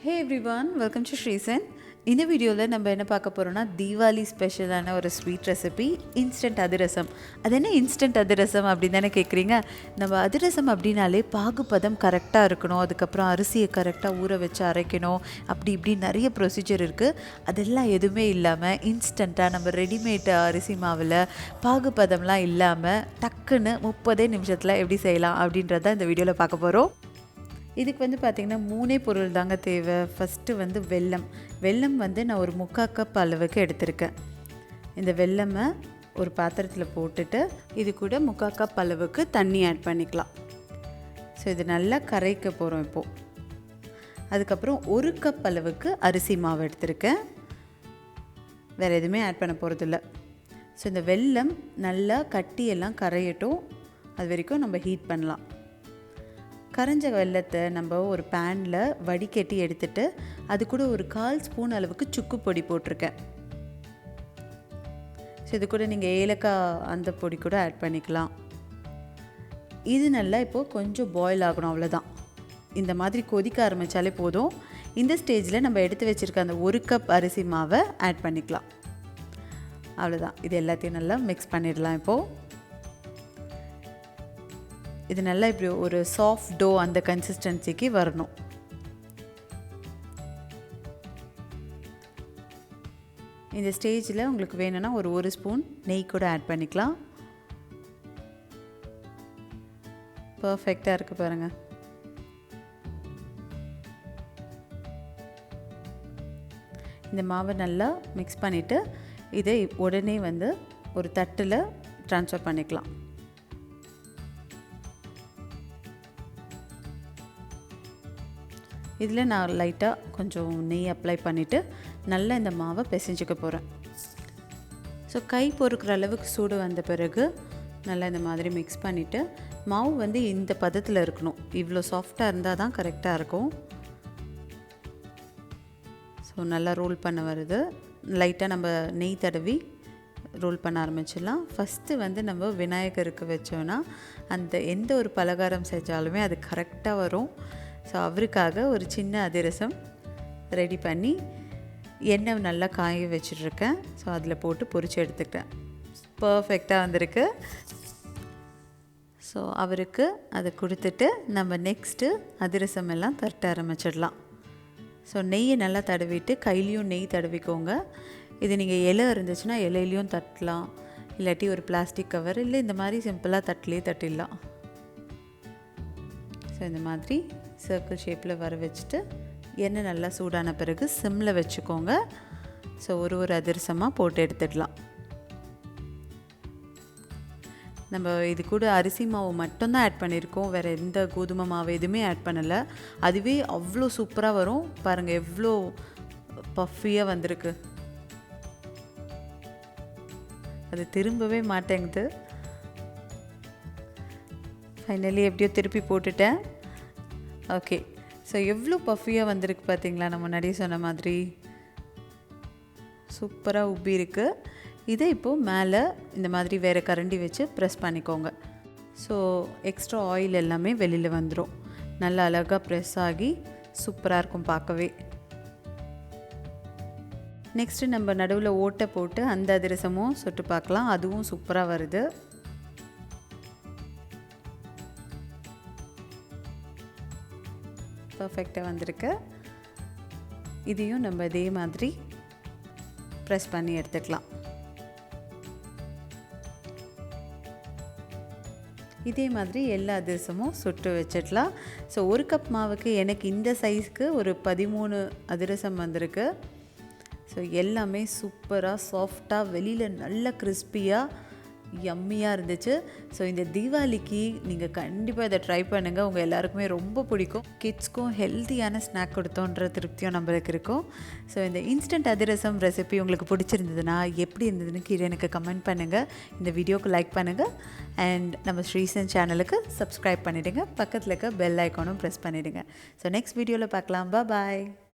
Hey everyone, welcome to SriSen. இந்த வீடியோவில் நம்ம என்ன பார்க்க போகிறோம்னா தீபாவளி ஸ்பெஷலான ஒரு ஸ்வீட் ரெசிபி இன்ஸ்டன்ட் அதிரசம். அது என்ன இன்ஸ்டன்ட் அதிரசம் அப்படின்னு தானே கேட்குறீங்க. நம்ம அதிரசம் அப்படின்னாலே பாகுபதம் கரெக்டாக இருக்கணும், அதுக்கப்புறம் அரிசியை கரெக்டாக ஊற வச்சு அரைக்கணும், அப்படி இப்படி நிறைய ப்ரொசீஜர் இருக்குது. அதெல்லாம் எதுவுமே இல்லாமல் இன்ஸ்டண்ட்டாக நம்ம ரெடிமேட் அரிசி மாவில் பாகுபதம்லாம் இல்லாமல் டக்குன்னு 30 நிமிஷத்தில் எப்படி செய்யலாம் அப்படின்றத இந்த வீடியோவில் பார்க்க போகிறோம். இதுக்கு வந்து பார்த்திங்கன்னா 3 பொருள் தாங்க தேவை. ஃபஸ்ட்டு வெல்லம் நான் ஒரு 3/4 கப் அளவுக்கு எடுத்திருக்கேன். இந்த வெல்லமை ஒரு பாத்திரத்தில் போட்டுட்டு இது கூட 3/4 கப் அளவுக்கு தண்ணி ஆட் பண்ணிக்கலாம். ஸோ இது நல்லா கரைக்க போகிறோம் இப்போது. அதுக்கப்புறம் 1 கப் அளவுக்கு அரிசி மாவு எடுத்திருக்கேன். வேறு எதுவுமே ஆட் பண்ண போகிறதில்ல. ஸோ இந்த வெல்லம் நல்லா கட்டியெல்லாம் கரையட்டும், அது வரைக்கும் நம்ம ஹீட் பண்ணலாம். கரைஞ்ச வெல்லத்தை நம்ம ஒரு பேனில் வடிகட்டி எடுத்துட்டு அது கூட ஒரு 1/4 ஸ்பூன் அளவுக்கு சுக்கு பொடி போட்டிருக்கேன். ஸோ இது கூட நீங்கள் ஏலக்காய் அந்த பொடி கூட ஆட் பண்ணிக்கலாம். இது நல்லா இப்போது கொஞ்சம் பாயில் ஆகணும், அவ்வளோதான். இந்த மாதிரி கொதிக்க ஆரம்பித்தாலே போதும். இந்த ஸ்டேஜில் நம்ம எடுத்து வச்சுருக்க அந்த 1 கப் அரிசி மாவை ஆட் பண்ணிக்கலாம். அவ்வளோதான். இது எல்லாத்தையும் நல்லா மிக்ஸ் பண்ணிடலாம். இப்போது இது நல்லா இப்படி ஒரு சாஃப்ட் டோ அந்த கன்சிஸ்டன்சிக்கு வரணும். இந்த ஸ்டேஜில் உங்களுக்கு வேணும்னா ஒரு ஸ்பூன் நெய் கூட ஆட் பண்ணிக்கலாம். பர்ஃபெக்டாக இருக்குது பாருங்கள். இந்த மாவை நல்லா மிக்ஸ் பண்ணிவிட்டு இதை உடனே ஒரு தட்டில் ட்ரான்ஸ்ஃபர் பண்ணிக்கலாம். இதில் நான் லைட்டாக கொஞ்சம் நெய் அப்ளை பண்ணிவிட்டு நல்லா இந்த மாவை பிசைஞ்சிக்க போகிறேன். ஸோ கை பொறுக்கிற அளவுக்கு சூடு வந்த பிறகு நல்லா இந்த மாதிரி மிக்ஸ் பண்ணிவிட்டு மாவு இந்த பதத்தில் இருக்கணும். இவ்வளோ சாஃப்டாக இருந்தால் தான் கரெக்டாக இருக்கும். ஸோ நல்லா ரோல் பண்ண வருது. லைட்டாக நம்ம நெய் தடவி ரோல் பண்ண ஆரம்பிச்சிடலாம். ஃபஸ்ட்டு நம்ம விநாயகருக்கு வச்சோன்னா அந்த எந்த ஒரு பலகாரம் செஞ்சாலுமே அது கரெக்டாக வரும். ஸோ அவருக்காக ஒரு சின்ன அதிரசம் ரெடி பண்ணி எண்ணெய் நல்லா காய வச்சுட்ருக்கேன். ஸோ அதில் போட்டு பொரித்து எடுத்துக்கிட்டேன். பர்ஃபெக்டாக வந்திருக்கு. ஸோ அவருக்கு அதை கொடுத்துட்டு நம்ம நெக்ஸ்ட்டு அதிரசம் எல்லாம் தட்ட ஆரம்பிச்சிடலாம். ஸோ நெய்யை நல்லா தடவிட்டு கையிலையும் நெய் தடவிக்கோங்க. இது நீங்கள் இலை இருந்துச்சுன்னா இலையிலையும் தட்டலாம், இல்லாட்டி ஒரு பிளாஸ்டிக் கவர், இல்லை இந்த மாதிரி சிம்பிளாக தட்டிலே தட்டிடலாம். ஸோ இந்த மாதிரி சர்க்கிள் ஷேப்பில் வர வச்சுட்டு எண்ணெய் நல்லா சூடான பிறகு சிம்மில் வச்சுக்கோங்க. ஸோ ஒரு அதிரசமாக போட்டு எடுத்துடலாம். நம்ம இது கூட அரிசி மாவு மட்டும்தான் ஆட் பண்ணியிருக்கோம், வேறு எந்த கோதுமை மாவு எதுவுமே ஆட் பண்ணலை. அதுவே அவ்வளோ சூப்பராக வரும் பாருங்கள், எவ்வளோ பஃபியாக வந்திருக்கு. அது திரும்பவே மாட்டேங்குது. ஃபைனலி எப்படியோ திருப்பி போட்டுட்டேன். ஓகே, ஸோ எவ்வளோ பஃபியாக வந்திருக்கு பார்த்தீங்களா. நான் முன்னாடியே சொன்ன மாதிரி சூப்பராக உப்பி இருக்குது. இதை இப்போது மேலே இந்த மாதிரி வேறு கரண்டி வச்சு ப்ரெஸ் பண்ணிக்கோங்க. ஸோ எக்ஸ்ட்ரா ஆயில் எல்லாமே வெளியில் வந்துடும். நல்லா அழகாக ப்ரெஸ் ஆகி சூப்பராக இருக்கும் பார்க்கவே. நெக்ஸ்ட்டு நம்ம நடுவில் ஓட்டை போட்டு அந்த அதிரசமும் சுட்டு பார்க்கலாம். அதுவும் சூப்பராக வருது. பர்ஃபெக்டாக வந்திருக்கு. இதையும் நம்ம இதே மாதிரி ப்ரெஸ் பண்ணி எடுத்துக்கலாம். இதே மாதிரி எல்லா அதிரசமும் சுட்டு வச்சிடலாம். ஸோ 1 கப் மாவுக்கு எனக்கு இந்த சைஸ்க்கு ஒரு 13 அதிரசம் வந்திருக்கு. ஸோ எல்லாமே சூப்பராக சாஃப்டாக வெளியில் நல்ல கிறிஸ்பியாக யம்மியாக இருந்துச்சு. ஸோ இந்த தீபாவளிக்கு நீங்கள் கண்டிப்பாக இதை ட்ரை பண்ணுங்கள். உங்கள் எல்லாருக்குமே ரொம்ப பிடிக்கும். கிட்ஸ்க்கும் ஹெல்த்தியான ஸ்நாக் கொடுத்தோன்ற திருப்தியும் நம்மளுக்கு இருக்கும். ஸோ இந்த இன்ஸ்டன்ட் அதிரசம் ரெசிபி உங்களுக்கு பிடிச்சிருந்ததுன்னா எப்படி இருந்ததுன்னு கீழே எனக்கு கமெண்ட் பண்ணுங்கள். இந்த வீடியோக்கு லைக் பண்ணுங்கள் அண்ட் நம்ம ஸ்ரீசன் சேனலுக்கு சப்ஸ்கிரைப் பண்ணிவிடுங்க. பக்கத்தில் இருக்க பெல் ஐக்கானும் ப்ரெஸ் பண்ணிவிடுங்க. ஸோ நெக்ஸ்ட் வீடியோவில் பார்க்கலாம். பாய்.